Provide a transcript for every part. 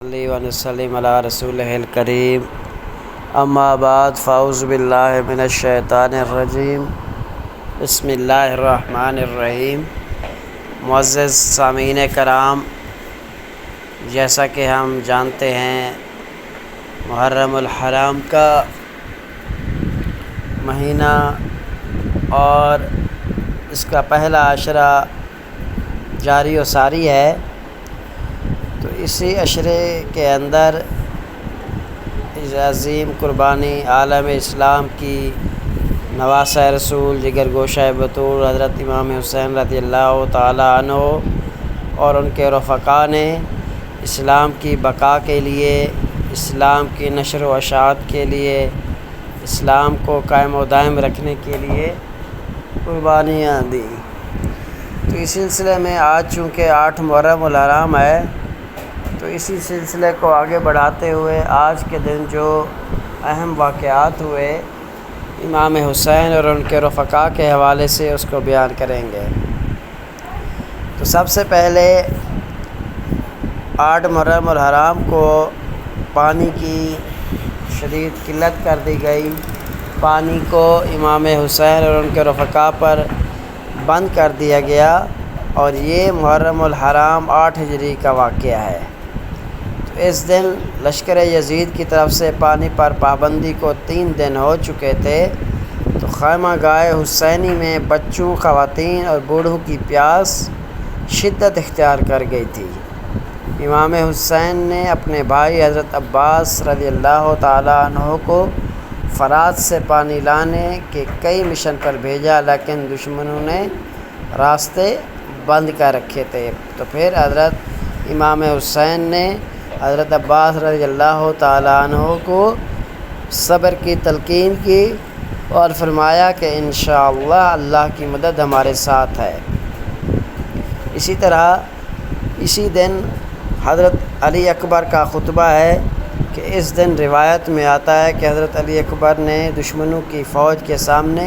صلی و نسلم علی رسولہ الکریم اما بعد فاعوذ باللہ من الشیطان الرجیم بسم اللہ الرحمن الرحیم۔ معزز سامعین کرام، جیسا کہ ہم جانتے ہیں محرم الحرام کا مہینہ اور اس کا پہلا عشرہ جاری و ساری ہے، تو اسی عشرے کے اندر اس عظیم قربانی عالم اسلام کی نواسہ رسول جگر گوشہ بطور حضرت امام حسین رضی اللہ تعالیٰ عنہ اور ان کے رفقا نے اسلام کی بقا کے لیے، اسلام کی نشر و اشاعت کے لیے، اسلام کو قائم و دائم رکھنے کے لیے قربانیاں دیں۔ تو اس سلسلے میں آج چونکہ 8 محرم الحرام ہے، تو اسی سلسلے کو آگے بڑھاتے ہوئے آج کے دن جو اہم واقعات ہوئے امام حسین اور ان کے رفقا کے حوالے سے اس کو بیان کریں گے۔ تو سب سے پہلے 8 محرم الحرام کو پانی کی شدید قلت کر دی گئی، پانی کو امام حسین اور ان کے رفقا پر بند کر دیا گیا، اور یہ محرم الحرام 8 ہجری کا واقعہ ہے۔ تو اس دن لشکر یزید کی طرف سے پانی پر پابندی کو 3 دن ہو چکے تھے، تو خیمہ گاہ حسینی میں بچوں، خواتین اور بوڑھوں کی پیاس شدت اختیار کر گئی تھی۔ امام حسین نے اپنے بھائی حضرت عباس رضی اللہ تعالیٰ عنہ کو فرات سے پانی لانے کے کئی مشن پر بھیجا، لیکن دشمنوں نے راستے بند کر رکھے تھے۔ تو پھر حضرت امام حسین نے حضرت عباس رضی اللہ تعالیٰ عنہ کو صبر کی تلقین کی اور فرمایا کہ انشاءاللہ اللہ کی مدد ہمارے ساتھ ہے۔ اسی طرح اسی دن حضرت علی اکبر کا خطبہ ہے کہ اس دن روایت میں آتا ہے کہ حضرت علی اکبر نے دشمنوں کی فوج کے سامنے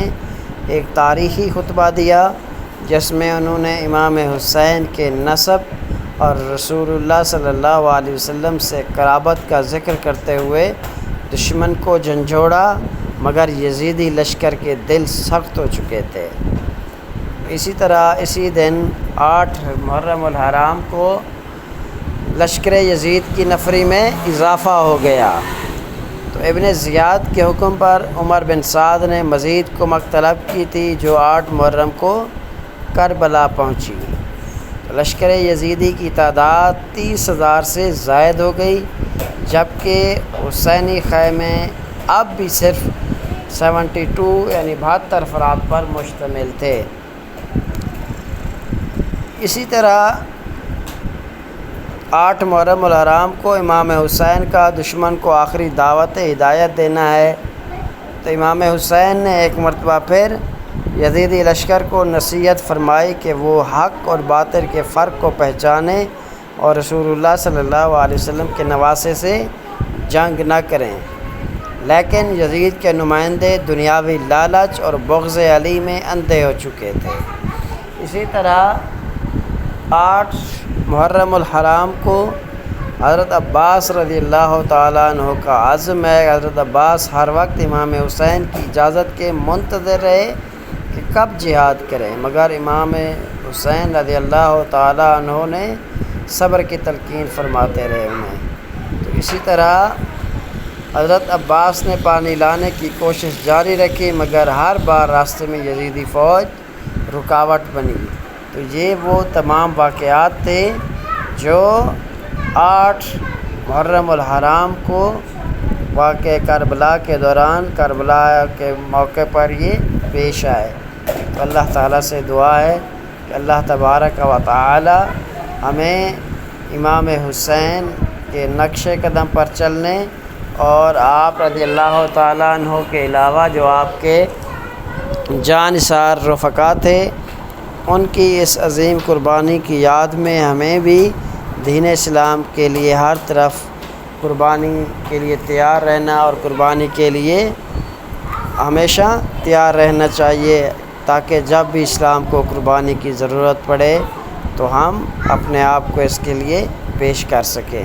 ایک تاریخی خطبہ دیا، جس میں انہوں نے امام حسین کے نسب اور رسول اللہ صلی اللہ علیہ وسلم سے قرابت کا ذکر کرتے ہوئے دشمن کو جھنجھوڑا، مگر یزیدی لشکر کے دل سخت ہو چکے تھے۔ اسی طرح اسی دن 8 محرم الحرام کو لشکر یزید کی نفری میں اضافہ ہو گیا، تو ابن زیاد کے حکم پر عمر بن سعد نے مزید کمک طلب کی تھی، جو 8 محرم کو کربلا پہنچی۔ لشکر یزیدی کی تعداد 30,000 سے زائد ہو گئی، جبکہ حسینی خیمے اب بھی صرف 72 یعنی 72 افراد پر مشتمل تھے۔ اسی طرح 8 محرم الحرام کو امام حسین کا دشمن کو آخری دعوت ہدایت دینا ہے، تو امام حسین نے ایک مرتبہ پھر یزیدی لشکر کو نصیحت فرمائی کہ وہ حق اور باطل کے فرق کو پہچانیں اور رسول اللہ صلی اللہ علیہ وسلم کے نواسے سے جنگ نہ کریں، لیکن یزید کے نمائندے دنیاوی لالچ اور بغض علی میں اندھے ہو چکے تھے۔ اسی طرح 8 محرم الحرام کو حضرت عباس رضی اللہ تعالیٰ عنہ کا عزم ہے۔ حضرت عباس ہر وقت امام حسین کی اجازت کے منتظر رہے کہ کب جہاد کریں، مگر امام حسین رضی اللہ تعالیٰ عنہ نے صبر کی تلقین فرماتے رہے انہیں۔ تو اسی طرح حضرت عباس نے پانی لانے کی کوشش جاری رکھی، مگر ہر بار راستے میں یزیدی فوج رکاوٹ بنی۔ تو یہ وہ تمام واقعات تھے جو 8 محرم الحرام کو واقع کربلا کے دوران، کربلا کے موقع پر یہ پیش آئے۔ تو اللہ تعالیٰ سے دعا ہے کہ اللہ تبارک و تعالی ہمیں امام حسین کے نقش قدم پر چلنے اور آپ رضی اللہ تعالیٰ عنہ کے علاوہ جو آپ کے جانثار رفقا تھے، ان کی اس عظیم قربانی کی یاد میں ہمیں بھی دین اسلام کے لیے ہر طرف قربانی کے لیے تیار رہنا اور قربانی کے لیے ہمیشہ تیار رہنا چاہیے، تاکہ جب بھی اسلام کو قربانی کی ضرورت پڑے تو ہم اپنے آپ کو اس کے لیے پیش کر سکیں۔